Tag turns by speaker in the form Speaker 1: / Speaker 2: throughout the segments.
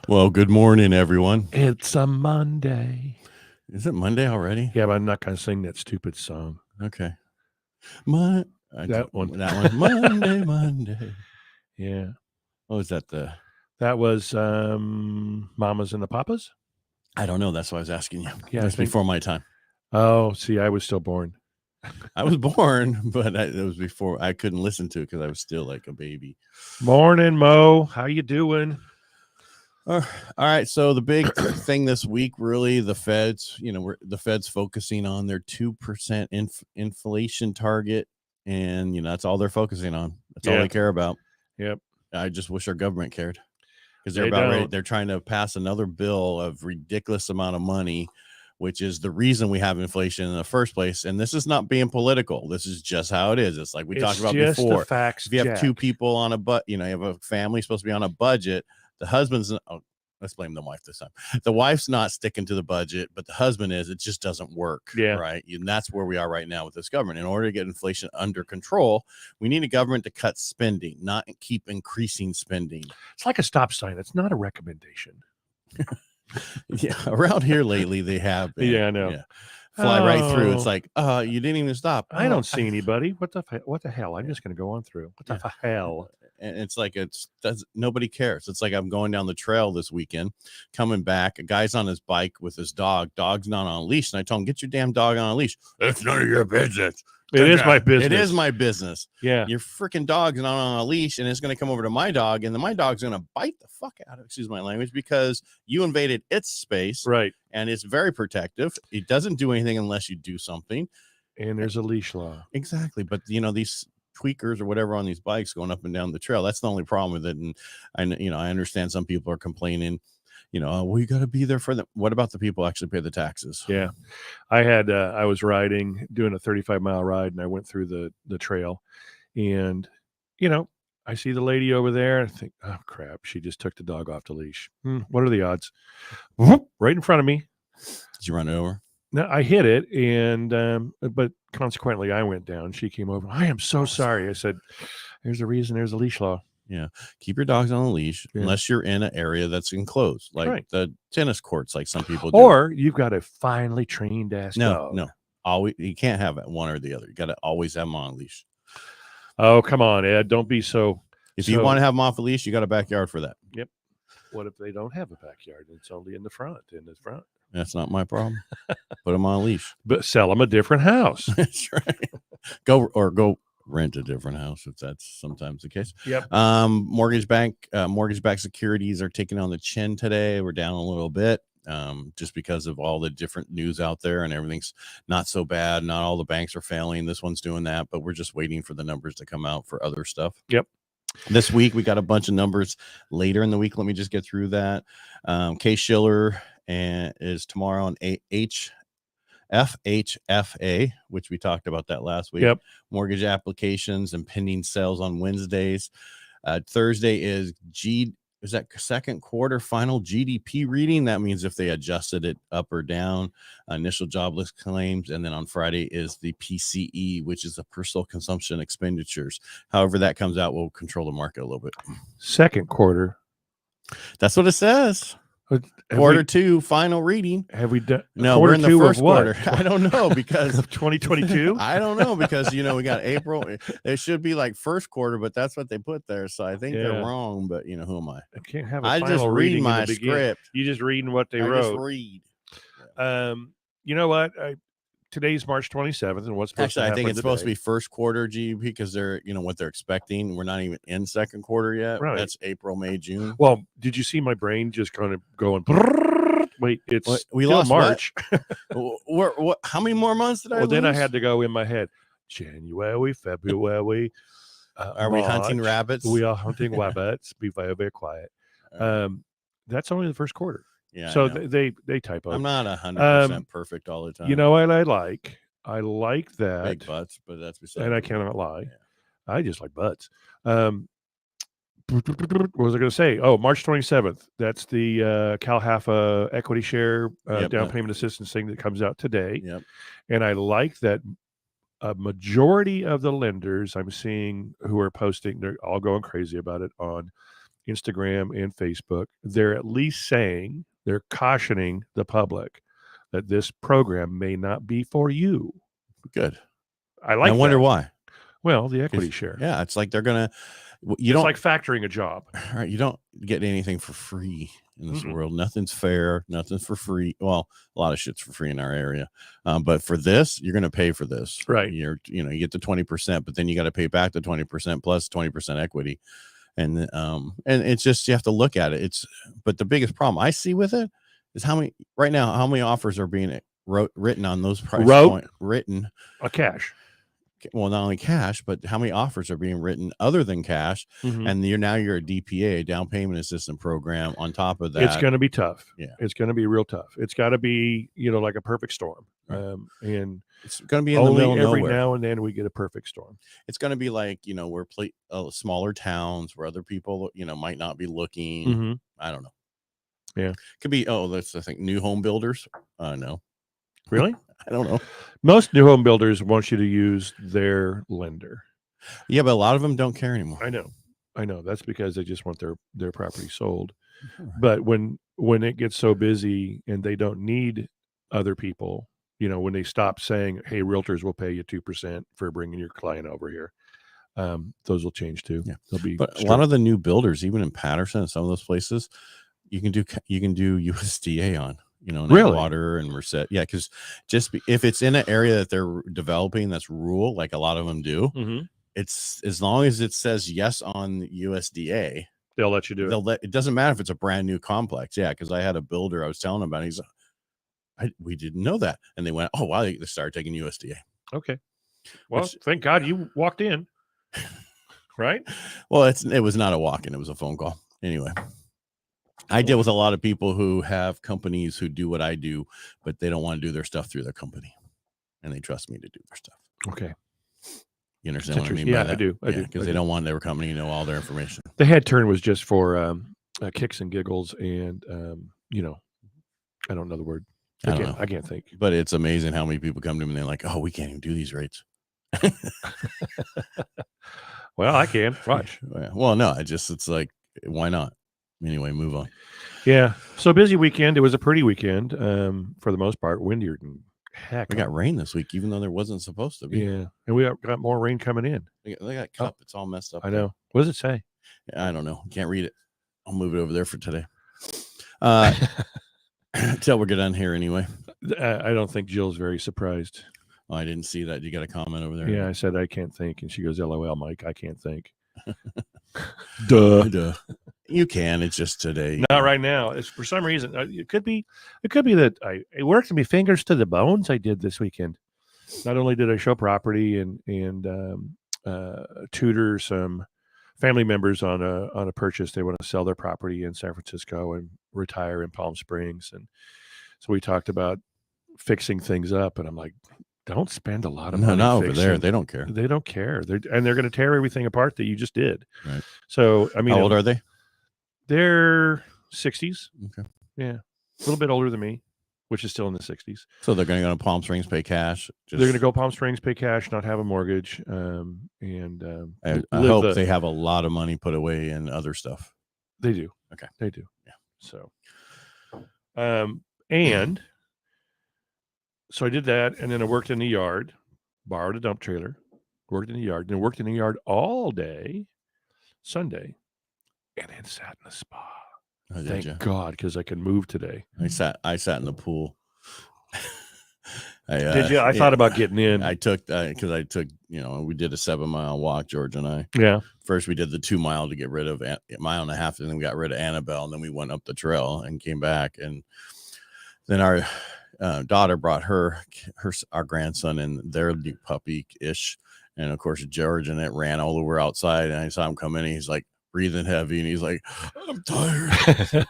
Speaker 1: Well, good morning, everyone.
Speaker 2: It's a Monday.
Speaker 1: Is it Monday already?
Speaker 2: Yeah, but I'm not going to sing that stupid song.
Speaker 1: Okay.
Speaker 2: That one.
Speaker 1: That one. Monday, Monday.
Speaker 2: Yeah.
Speaker 1: Oh, is that the?
Speaker 2: That was Mamas and the Papas?
Speaker 1: I don't know. That's why I was asking you.
Speaker 2: Yeah,
Speaker 1: That's before my time.
Speaker 2: Oh, see, I was still born.
Speaker 1: I was born, but it was before I couldn't listen to it because I was still like a baby.
Speaker 2: Morning, Mo. How you doing?
Speaker 1: All right. So the big thing this week, really, the Feds. The Fed's focusing on their 2% inflation target, and that's all they're focusing on. That's all they care about.
Speaker 2: Yep.
Speaker 1: I just wish our government cared. Because they're
Speaker 2: They
Speaker 1: about ready.
Speaker 2: don't.
Speaker 1: They're trying to pass another bill of ridiculous amount of money, which is the reason we have inflation in the first place. And this is not being political. This is just how it is. It's like we talked about
Speaker 2: just
Speaker 1: before.
Speaker 2: The facts,
Speaker 1: if you have
Speaker 2: Jack.
Speaker 1: two people on a you have a family supposed to be on a budget. The husband's let's blame the wife this time. The wife's not sticking to the budget, but the husband is. It just doesn't work.
Speaker 2: Yeah.
Speaker 1: Right. And that's where we are right now with this government. In order to get inflation under control, we need a government to cut spending, not keep increasing spending.
Speaker 2: It's like a stop sign. It's not a recommendation.
Speaker 1: Yeah. Around here lately, they have been.
Speaker 2: Yeah, I know.
Speaker 1: Yeah. Fly right through. It's like, you didn't even stop.
Speaker 2: I don't see anybody. What the hell? I'm just going to go on through. What the hell?
Speaker 1: And it's like nobody cares. It's like I'm going down the trail this weekend, coming back. A guy's on his bike with his dog. Dog's not on a leash, and I told him, "Get your damn dog on a leash." It's none of your business.
Speaker 2: It is my business.
Speaker 1: It is my business.
Speaker 2: Yeah.
Speaker 1: Your freaking dog's not on a leash, and it's going to come over to my dog, and then my dog's going to bite the fuck out of, excuse my language, because you invaded its space.
Speaker 2: Right.
Speaker 1: And it's very protective. It doesn't do anything unless you do something.
Speaker 2: And there's a leash law.
Speaker 1: Exactly. But, these tweakers or whatever on these bikes going up and down the trail, that's the only problem with it. And I understand some people are complaining, well, you got to be there for them. What about the people who actually pay the taxes?
Speaker 2: Yeah. I was doing a 35-mile ride, and I went through the trail, and I see the lady over there, and I think, oh crap, she just took the dog off the leash. What are the odds? Right in front of me.
Speaker 1: Did you run it over?
Speaker 2: No, I hit it, and but consequently, I went down. She came over. I am so sorry. I said, "There's a reason. There's a leash law."
Speaker 1: Yeah, keep your dogs on a leash unless you're in an area that's enclosed, like the tennis courts, like some people do.
Speaker 2: Or you've got a finely trained ass dog.
Speaker 1: No, always you can't have it one or the other. You got to always have them on a leash.
Speaker 2: Oh, come on, Ed! Don't be so.
Speaker 1: If you want to have them off a leash, you got a backyard for that.
Speaker 2: Yep. What if they don't have a backyard? It's only in the front.
Speaker 1: That's not my problem. Put them on a leash.
Speaker 2: But sell them a different house.
Speaker 1: That's right. Go rent a different house if that's sometimes the case.
Speaker 2: Yep.
Speaker 1: Mortgage-backed securities are taking on the chin today. We're down a little bit just because of all the different news out there, and everything's not so bad. Not all the banks are failing. This one's doing that, but we're just waiting for the numbers to come out for other stuff.
Speaker 2: Yep.
Speaker 1: This week we got a bunch of numbers later in the week. Let me just get through that. Case Shiller is tomorrow on FHFA, which we talked about that last week.
Speaker 2: Yep.
Speaker 1: Mortgage applications and pending sales on Wednesdays. Thursday is that second quarter final GDP reading. That means if they adjusted it up or down, initial jobless claims. And then on Friday is the PCE, which is the personal consumption expenditures. However that comes out will control the market a little bit.
Speaker 2: Second quarter.
Speaker 1: That's what it says. Quarter two final reading.
Speaker 2: Have we done?
Speaker 1: No, we're in the first quarter. I don't know because
Speaker 2: of 2022.
Speaker 1: I don't know because we got April. It should be like first quarter, but that's what they put there. So I think they're wrong. But who am I?
Speaker 2: I can't have.
Speaker 1: I just read my script.
Speaker 2: You just reading what they wrote.
Speaker 1: Just read.
Speaker 2: You know what? Today's March 27th, and what's supposed to happen
Speaker 1: I think it's supposed
Speaker 2: to
Speaker 1: be first quarter GDP because they're what they're expecting. We're not even in second quarter yet.
Speaker 2: Right.
Speaker 1: That's April, May, June.
Speaker 2: Well, did you see my brain just kind of going? Wait, it's
Speaker 1: we lost
Speaker 2: March.
Speaker 1: What? How many more months did I lose?
Speaker 2: Then I had to go in my head. January, February.
Speaker 1: Are we hunting rabbits?
Speaker 2: We are hunting rabbits. Be very, very quiet. That's only the first quarter.
Speaker 1: Yeah.
Speaker 2: So they typo.
Speaker 1: I'm not 100% perfect all the time.
Speaker 2: You know what I like? I like that
Speaker 1: big butts, but that's beside.
Speaker 2: And I cannot lie. Yeah. I just like butts. What was I going to say? Oh, March 27th. That's the CalHFA equity share down payment assistance thing that comes out today.
Speaker 1: Yep.
Speaker 2: And I like that a majority of the lenders I'm seeing who are posting, they're all going crazy about it on Instagram and Facebook, they're at least saying, they're cautioning the public that this program may not be for you.
Speaker 1: Good.
Speaker 2: I like
Speaker 1: I wonder
Speaker 2: that.
Speaker 1: why.
Speaker 2: Well, the equity share.
Speaker 1: Yeah, it's like they're gonna.
Speaker 2: It's like factoring a job.
Speaker 1: Right, you don't get anything for free in this
Speaker 2: Mm-mm.
Speaker 1: world. Nothing's fair. Nothing's for free. Well, a lot of shit's for free in our area, but for this, you're going to pay for this.
Speaker 2: Right.
Speaker 1: You get the 20%, but then you got to pay back the 20% plus 20% equity, and it's just, you have to look at it. But the biggest problem I see with it is how many offers are being written on those price point written
Speaker 2: cash.
Speaker 1: Well, not only cash, but how many offers are being written other than cash?
Speaker 2: Mm-hmm.
Speaker 1: And you're a DPA, a down payment assistance program. On top of that,
Speaker 2: it's going to be tough.
Speaker 1: Yeah,
Speaker 2: it's going to be real tough. It's got to be, like a perfect storm.
Speaker 1: Right.
Speaker 2: And
Speaker 1: it's going to be in the middle of
Speaker 2: every
Speaker 1: nowhere.
Speaker 2: now and then we get a perfect storm.
Speaker 1: It's going to be like, we're smaller towns where other people, might not be looking.
Speaker 2: Mm-hmm.
Speaker 1: I don't know.
Speaker 2: Yeah,
Speaker 1: could be. Oh, that's the thing. New home builders. No,
Speaker 2: really.
Speaker 1: I don't know.
Speaker 2: Most new home builders want you to use their lender.
Speaker 1: Yeah, but a lot of them don't care anymore.
Speaker 2: I know. That's because they just want their property sold. Right. But when it gets so busy and they don't need other people, when they stop saying, "Hey, realtors will pay you 2% for bringing your client over here," those will change too.
Speaker 1: Yeah,
Speaker 2: they'll be.
Speaker 1: But strict. A lot of the new builders, even in Patterson and some of those places, you can do USDA on.
Speaker 2: Really?
Speaker 1: Water and Merced. Yeah, because if it's in an area that they're developing that's rural, like a lot of them do,
Speaker 2: mm-hmm.
Speaker 1: It's as long as it says yes on USDA,
Speaker 2: they'll let you do it.
Speaker 1: It doesn't matter if it's a brand new complex. Yeah, because I had a builder I was telling him about. He's like, we didn't know that, and they went, oh wow, they started taking USDA.
Speaker 2: Okay, well, thank God you walked in, right?
Speaker 1: Well, it was not a walk-in; it was a phone call. Anyway. I deal with a lot of people who have companies who do what I do, but they don't want to do their stuff through their company, and they trust me to do their stuff.
Speaker 2: Okay.
Speaker 1: You understand what I mean?
Speaker 2: Yeah, I do.
Speaker 1: Because they don't want their company to know all their information.
Speaker 2: The head turn was just for kicks and giggles, and I don't know the word. I can't think.
Speaker 1: But it's amazing how many people come to me and they're like, "Oh, we can't even do these rates."
Speaker 2: Well, I can. Watch.
Speaker 1: Well, no, it's like, why not? Anyway, move on.
Speaker 2: Yeah. So busy weekend. It was a pretty weekend for the most part. Windier than heck.
Speaker 1: We got rain this week, even though there wasn't supposed to be.
Speaker 2: Yeah. And we got more rain coming in.
Speaker 1: They got cup. It's all messed up.
Speaker 2: I know. What does it say?
Speaker 1: I don't know. Can't read it. I'll move it over there for today. Till we get done here anyway.
Speaker 2: I don't think Jill's very surprised.
Speaker 1: Oh, I didn't see that. You got a comment over there?
Speaker 2: Yeah, I said, I can't think. And she goes, LOL, Mike, I can't think. Duh.
Speaker 1: You can. It's just today.
Speaker 2: Not right now. It's for some reason. It could be that it worked me fingers to the bones. I did this weekend. Not only did I show property and tutor some family members on a purchase. They want to sell their property in San Francisco and retire in Palm Springs, and so we talked about fixing things up. And I'm like, don't spend a lot of money.
Speaker 1: No, over there they don't care.
Speaker 2: They don't care. They're going to tear everything apart that you just did.
Speaker 1: Right.
Speaker 2: So I mean,
Speaker 1: how old are they?
Speaker 2: They're 60s.
Speaker 1: Okay.
Speaker 2: Yeah. A little bit older than me, which is still in the 60s.
Speaker 1: So they're going to go to Palm Springs, pay cash.
Speaker 2: They're going to go Palm Springs, pay cash, not have a mortgage.
Speaker 1: I hope they have a lot of money put away in other stuff.
Speaker 2: They do.
Speaker 1: Okay.
Speaker 2: They do.
Speaker 1: Yeah.
Speaker 2: So, and so I did that, and then I worked in the yard, borrowed a dump trailer, worked in the yard, and worked in the yard all day Sunday. And then sat in the spa. Oh, thank God, because I can move today.
Speaker 1: I sat in the pool.
Speaker 2: Did you? I thought about getting in.
Speaker 1: I took we did a 7-mile walk, George and I.
Speaker 2: Yeah.
Speaker 1: First we did the 2 mile to get rid of a mile and a half, and then we got rid of Annabelle, and then we went up the trail and came back, and then our daughter brought our grandson and their new puppy ish, and of course George and it ran all over outside, and I saw him come in, and he's like breathing heavy, and he's like, I'm tired.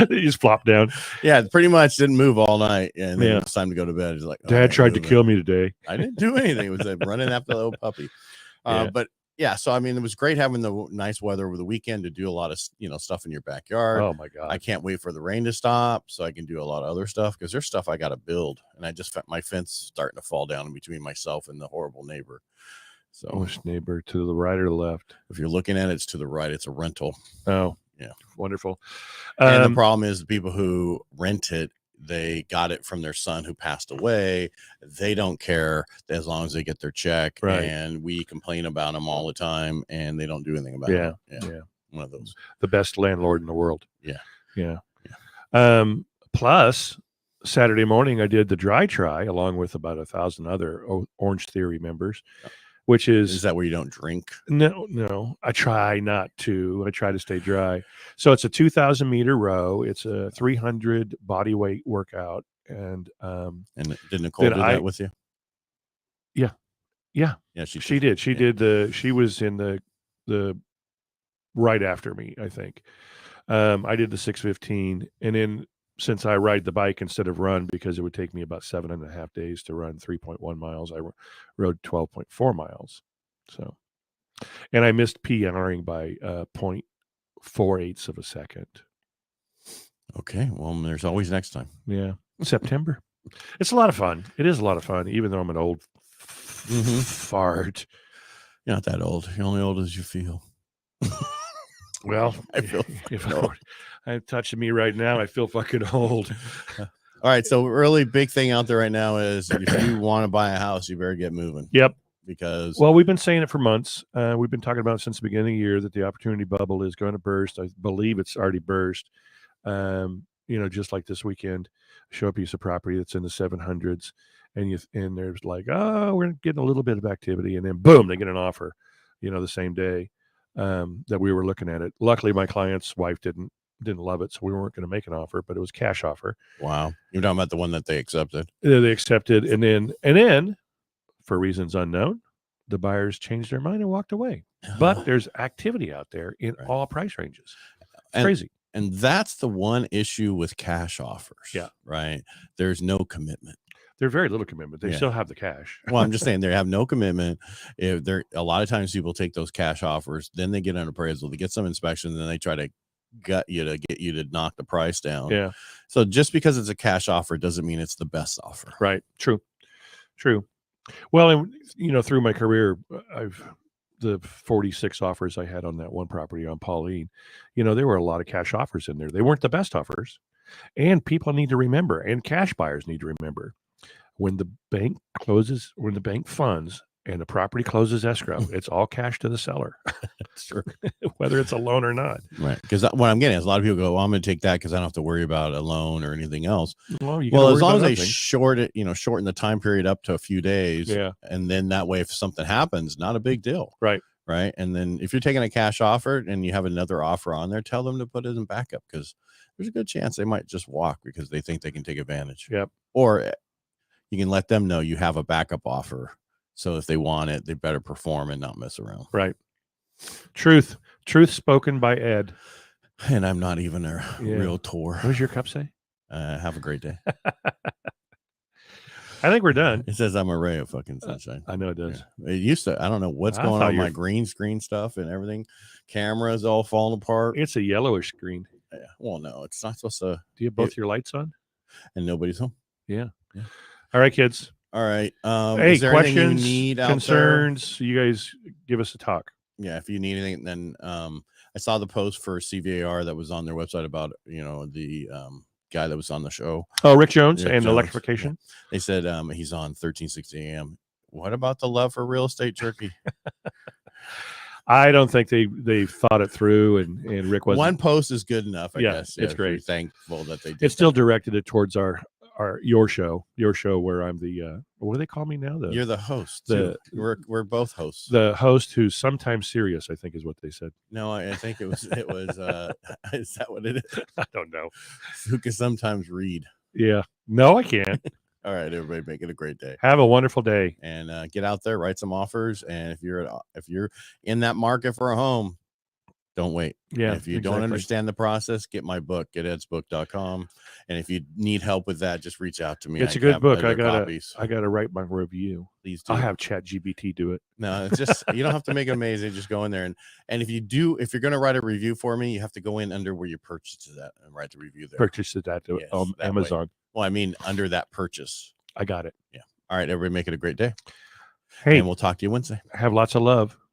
Speaker 2: He just flopped down.
Speaker 1: Yeah, pretty much didn't move all night, and then it's time to go to bed. He's like,
Speaker 2: Dad tried to kill me today.
Speaker 1: I didn't do anything. It was like running after the little puppy. But yeah, so I mean, it was great having the nice weather over the weekend to do a lot of stuff in your backyard.
Speaker 2: Oh my God,
Speaker 1: I can't wait for the rain to stop so I can do a lot of other stuff, because there's stuff I got to build, and my fence starting to fall down in between myself and the horrible neighbor. So
Speaker 2: which neighbor, to the right or the left?
Speaker 1: if you're looking at it, it's to the right. It's a rental.
Speaker 2: Oh,
Speaker 1: yeah,
Speaker 2: wonderful.
Speaker 1: And the problem is the people who rent it, they got it from their son who passed away. They don't care as long as they get their check.
Speaker 2: Right.
Speaker 1: And we complain about them all the time, and they don't do anything about it.
Speaker 2: Yeah.
Speaker 1: One of those.
Speaker 2: The best landlord in the world.
Speaker 1: Yeah.
Speaker 2: Plus, Saturday morning, I did the dry try along with about 1,000 other Orange Theory members, which is
Speaker 1: that where you don't drink?
Speaker 2: No. I try not to. I try to stay dry. So it's a 2,000 meter row. It's a 300 body weight workout. And
Speaker 1: did Nicole do that with you?
Speaker 2: Yeah. She did. She was in the right after me, I think. I did the 6:15, and then since I ride the bike instead of run, because it would take me about 7.5 days to run 3.1 miles, I rode 12.4 miles. So, and I missed PRing by 0.48 of a second.
Speaker 1: Okay, well, there's always next time.
Speaker 2: Yeah, September. It's a lot of fun. It is a lot of fun, even though I'm an old fart.
Speaker 1: You're not that old. You're only old as you feel.
Speaker 2: Well,
Speaker 1: I feel
Speaker 2: touching me right now, I feel fucking old.
Speaker 1: All right, so really big thing out there right now is if you want to buy a house, you better get moving.
Speaker 2: Yep.
Speaker 1: Because
Speaker 2: we've been saying it for months. We've been talking about it since the beginning of the year that the opportunity bubble is going to burst. I believe it's already burst. Just like this weekend, show a piece of property that's in the 700s, and there's like, oh, we're getting a little bit of activity, and then boom, they get an offer, the same day that we were looking at it. Luckily, my client's wife didn't love it, so we weren't going to make an offer, but it was cash offer.
Speaker 1: Wow, you're talking about the one that they accepted.
Speaker 2: They accepted, and then, for reasons unknown, the buyers changed their mind and walked away. But there's activity out there in all price ranges. It's crazy.
Speaker 1: And that's the one issue with cash offers.
Speaker 2: Yeah.
Speaker 1: Right. There's no commitment.
Speaker 2: There's very little commitment. They still have the cash.
Speaker 1: Well, I'm just saying they have no commitment. A lot of times people take those cash offers, then they get an appraisal, they get some inspection, and then they try to gut you to get you to knock the price down.
Speaker 2: Yeah.
Speaker 1: So just because it's a cash offer doesn't mean it's the best offer.
Speaker 2: Right. True. Well, and through my career, the 46 offers I had on that one property on Pauline, there were a lot of cash offers in there. They weren't the best offers. And people need to remember, and cash buyers need to remember, when the bank funds and the property closes escrow, it's all cash to the seller.
Speaker 1: Sure.
Speaker 2: Whether it's a loan or not.
Speaker 1: Right. Because what I'm getting is a lot of people go, well, I'm going to take that because I don't have to worry about a loan or anything else.
Speaker 2: Well,
Speaker 1: as long as they shorten the time period up to a few days.
Speaker 2: Yeah.
Speaker 1: And then that way, if something happens, not a big deal.
Speaker 2: Right.
Speaker 1: Right. And then if you're taking a cash offer and you have another offer on there, tell them to put it in backup, because there's a good chance they might just walk because they think they can take advantage.
Speaker 2: Yep.
Speaker 1: Or you can let them know you have a backup offer. So if they want it, they better perform and not mess around.
Speaker 2: Right. Truth spoken by Ed.
Speaker 1: And I'm not even a realtor.
Speaker 2: What does your cup say?
Speaker 1: Have a great day.
Speaker 2: I think we're done.
Speaker 1: It says I'm a ray of fucking sunshine.
Speaker 2: I know it does.
Speaker 1: Yeah. It used to. I don't know what's going on with my green screen stuff and everything. Cameras all falling apart.
Speaker 2: It's a yellowish screen.
Speaker 1: Yeah. Well, no, it's not supposed to.
Speaker 2: Do you have both your lights on?
Speaker 1: And nobody's home.
Speaker 2: Yeah. All right, kids.
Speaker 1: All right.
Speaker 2: Hey,
Speaker 1: is there
Speaker 2: questions,
Speaker 1: you need
Speaker 2: concerns? You guys give us a talk.
Speaker 1: Yeah, if you need anything, then I saw the post for CVAR that was on their website about the guy that was on the show.
Speaker 2: Oh, Rick Jones and electrification.
Speaker 1: Yeah. They said he's on 1360 AM. What about the love for real estate jerky?
Speaker 2: I don't think they thought it through, and Rick wasn't.
Speaker 1: One post is good enough. I guess
Speaker 2: it's great.
Speaker 1: Thankful that they did.
Speaker 2: It's still directed it towards your show where I'm the what do they call me now?
Speaker 1: You're the host. We're both hosts.
Speaker 2: The host who's sometimes serious, I think, is what they said.
Speaker 1: No, I think it was is that what it is?
Speaker 2: I don't know.
Speaker 1: Who can sometimes read.
Speaker 2: Yeah. No, I can't.
Speaker 1: All right, everybody, make it a great day.
Speaker 2: Have a wonderful day.
Speaker 1: And get out there, write some offers. And if you're in that market for a home, don't wait.
Speaker 2: Yeah.
Speaker 1: And if you don't understand the process, get my book, getedsbook.com. And if you need help with that, just reach out to me.
Speaker 2: It's a good book. I gotta write my review.
Speaker 1: Please do.
Speaker 2: I'll have ChatGPT do it.
Speaker 1: No, it's just you don't have to make it amazing. Just go in there and if you're gonna write a review for me, you have to go in under where you purchased it at and write the review there.
Speaker 2: Purchase it at Amazon.
Speaker 1: Way. Well, I mean under that purchase.
Speaker 2: I got it.
Speaker 1: Yeah. All right, everybody, make it a great day.
Speaker 2: Hey,
Speaker 1: and we'll talk to you Wednesday.
Speaker 2: have lots of love.